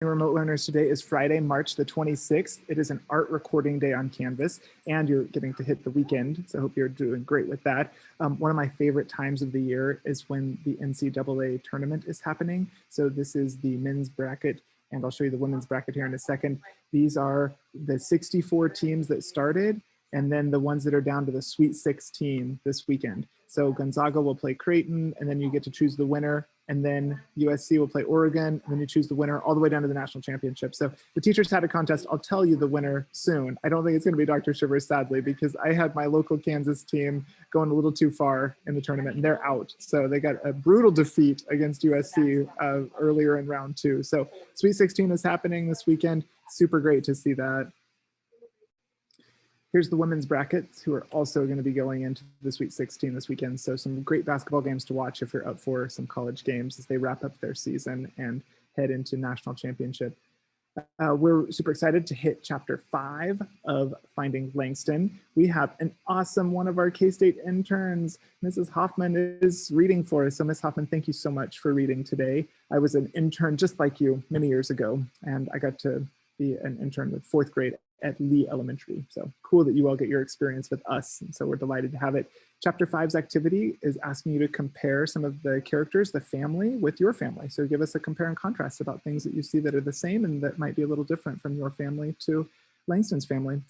remote learners, today is Friday, March the 26th. It is an art recording day on Canvas, and you're getting to hit the weekend, so I hope you're doing great with that. One of my favorite times of the year is when the NCAA tournament is happening. So this is the men's bracket, and I'll show you the women's bracket here in a second. These are the 64 teams that started, and then the ones that are down to the Sweet 16 this weekend. So Gonzaga will play Creighton, and then you get to choose the winner. And then USC will play Oregon, and then you choose the winner all the way down to the national championship. So the teachers had a contest. I'll tell you the winner soon. I don't think it's going to be Dr. Shivers, sadly, because I had my local Kansas team going a little too far in the tournament, and they're out. So they got a brutal defeat against USC earlier in round 2. So Sweet 16 is happening this weekend. Super great to see that. Here's the women's brackets, who are also going to be going into the Sweet 16 this weekend. So some great basketball games to watch if you're up for some college games as they wrap up their season and head into national championship. We're super excited to hit chapter 5 of Finding Langston. We have an awesome one of our K-State interns. Mrs. Hoffman is reading for us. So Ms. Hoffman, thank you so much for reading today. I was an intern just like you many years ago, and I got to be an intern with 4th grade at Lee Elementary. So cool that you all get your experience with us. And so we're delighted to have it. Chapter 5's activity is asking you to compare some of the characters, the family, with your family. So give us a compare and contrast about things that you see that are the same and that might be a little different from your family to Langston's family.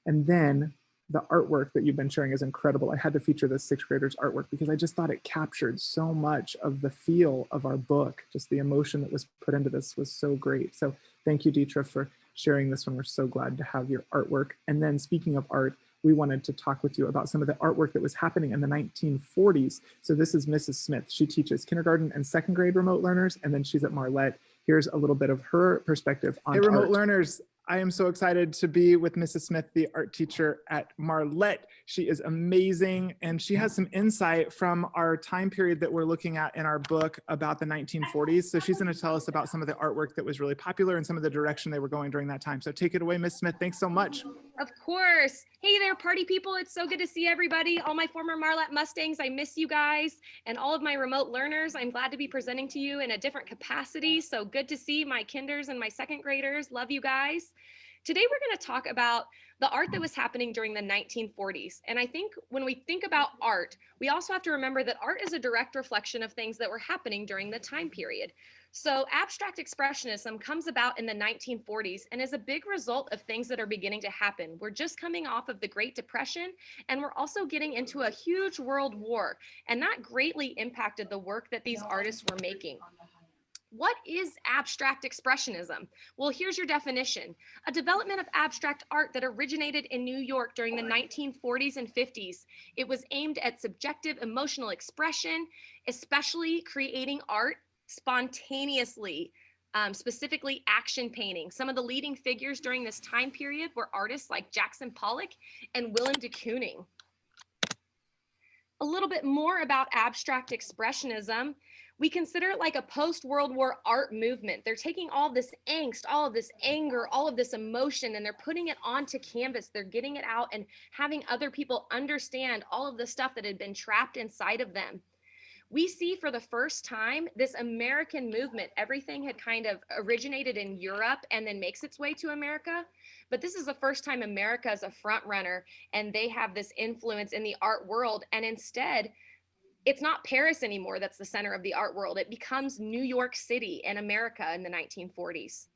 And then the artwork that you've been sharing is incredible. I had to feature this 6th graders artwork because I just thought it captured so much of the feel of our book. Just the emotion that was put into this was so great. So thank you, Deetra, for sharing this one. We're so glad to have your artwork. And then speaking of art, we wanted to talk with you about some of the artwork that was happening in the 1940s. So this is Mrs. Smith. She teaches kindergarten and 2nd grade remote learners, and then she's at Marlette. Here's a little bit of her perspective on remote art. Learners. I am so excited to be with Mrs. Smith, the art teacher at Marlette. She is amazing, and she has some insight from our time period that we're looking at in our book about the 1940s. So she's going to tell us about some of the artwork that was really popular and some of the direction they were going during that time. So take it away, Ms. Smith. Thanks so much. Of course. Hey there, party people. It's so good to see everybody. All my former Marlette Mustangs, I miss you guys. And all of my remote learners, I'm glad to be presenting to you in a different capacity. So good to see my kinders and my 2nd graders. Love you guys. Today, we're going to talk about the art that was happening during the 1940s. And I think when we think about art, we also have to remember that art is a direct reflection of things that were happening during the time period. So abstract expressionism comes about in the 1940s and is a big result of things that are beginning to happen. We're just coming off of the Great Depression, and we're also getting into a huge world war. And that greatly impacted the work that these artists were making. What is abstract expressionism? Well, here's your definition. A development of abstract art that originated in New York during the 1940s and 50s. It was aimed at subjective emotional expression, especially creating art spontaneously, specifically action painting. Some of the leading figures during this time period were artists like Jackson Pollock and Willem de Kooning. A little bit more about abstract expressionism. We consider it like a post-World War art movement. They're taking all this angst, all of this anger, all of this emotion, and they're putting it onto canvas. They're getting it out and having other people understand all of the stuff that had been trapped inside of them. We see for the first time this American movement. Everything had kind of originated in Europe and then makes its way to America. But this is the first time America is a front runner and they have this influence in the art world. And instead, it's not Paris anymore that's the center of the art world. It becomes New York City and America in the 1940s.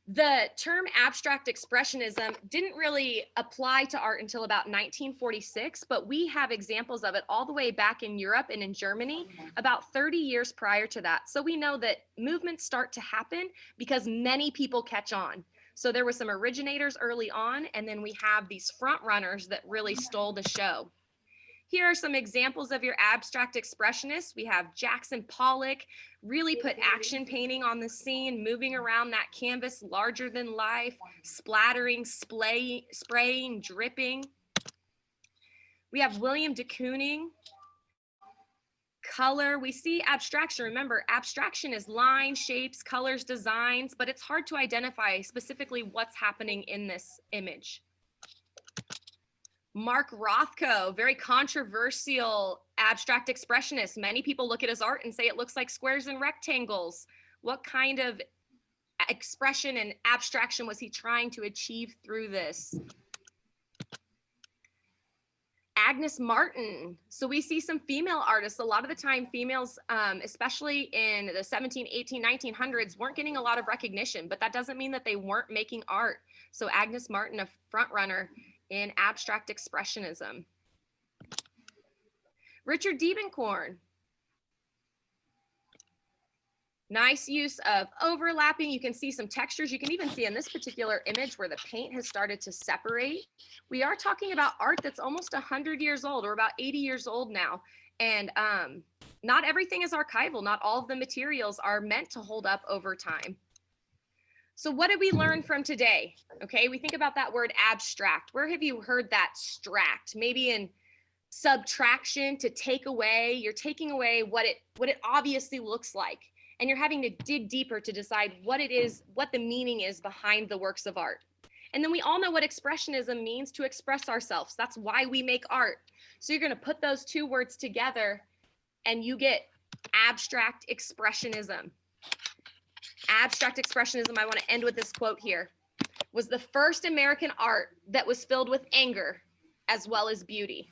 The term abstract expressionism didn't really apply to art until about 1946, but we have examples of it all the way back in Europe and in Germany about 30 years prior to that. So we know that movements start to happen because many people catch on. So there were some originators early on, and then we have these front runners that really stole the show. Here are some examples of your abstract expressionists. We have Jackson Pollock, really put action painting on the scene, moving around that canvas larger than life, splattering, spraying, dripping. We have Willem de Kooning. Color, we see abstraction. Remember, abstraction is lines, shapes, colors, designs, but it's hard to identify specifically what's happening in this image. Mark Rothko, very controversial abstract expressionist. Many people look at his art and say it looks like squares and rectangles. What kind of expression and abstraction was he trying to achieve through this? Agnes Martin. So we see some female artists. A lot of the time, females, especially in the 17, 18, 1900s, weren't getting a lot of recognition, but that doesn't mean that they weren't making art. So Agnes Martin, a front runner in abstract expressionism. Richard Diebenkorn. Nice use of overlapping. You can see some textures. You can even see in this particular image where the paint has started to separate. We are talking about art that's almost 100 years old, or about 80 years old now. And not everything is archival. Not all of the materials are meant to hold up over time. So what did we learn from today? Okay, we think about that word abstract. Where have you heard that stract? Maybe in subtraction, to take away. You're taking away what it obviously looks like. And you're having to dig deeper to decide what it is, what the meaning is behind the works of art. And then we all know what expressionism means, to express ourselves. That's why we make art. So you're going to put those two words together and you get abstract expressionism. Abstract expressionism, I want to end with this quote here, was the first American art that was filled with anger as well as beauty.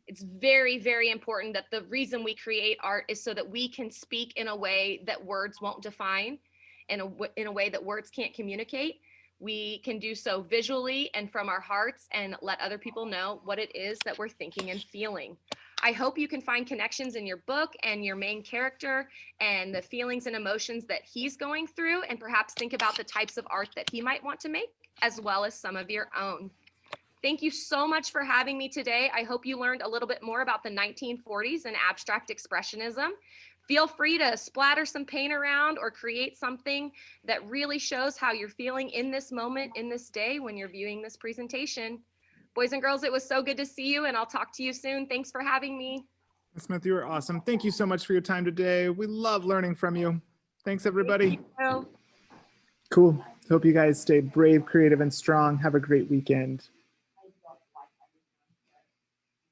It's very, very important that the reason we create art is so that we can speak in a way that words won't define, in a way that words can't communicate. We can do so visually and from our hearts and let other people know what it is that we're thinking and feeling. I hope you can find connections in your book and your main character and the feelings and emotions that he's going through, and perhaps think about the types of art that he might want to make, as well as some of your own. Thank you so much for having me today. I hope you learned a little bit more about the 1940s and abstract expressionism. Feel free to splatter some paint around or create something that really shows how you're feeling in this moment, in this day, when you're viewing this presentation. Boys and girls, it was so good to see you, and I'll talk to you soon. Thanks for having me. Smith, you were awesome. Thank you so much for your time today. We love learning from you. Thanks, everybody. Thank you. Cool. Hope you guys stay brave, creative, and strong. Have a great weekend.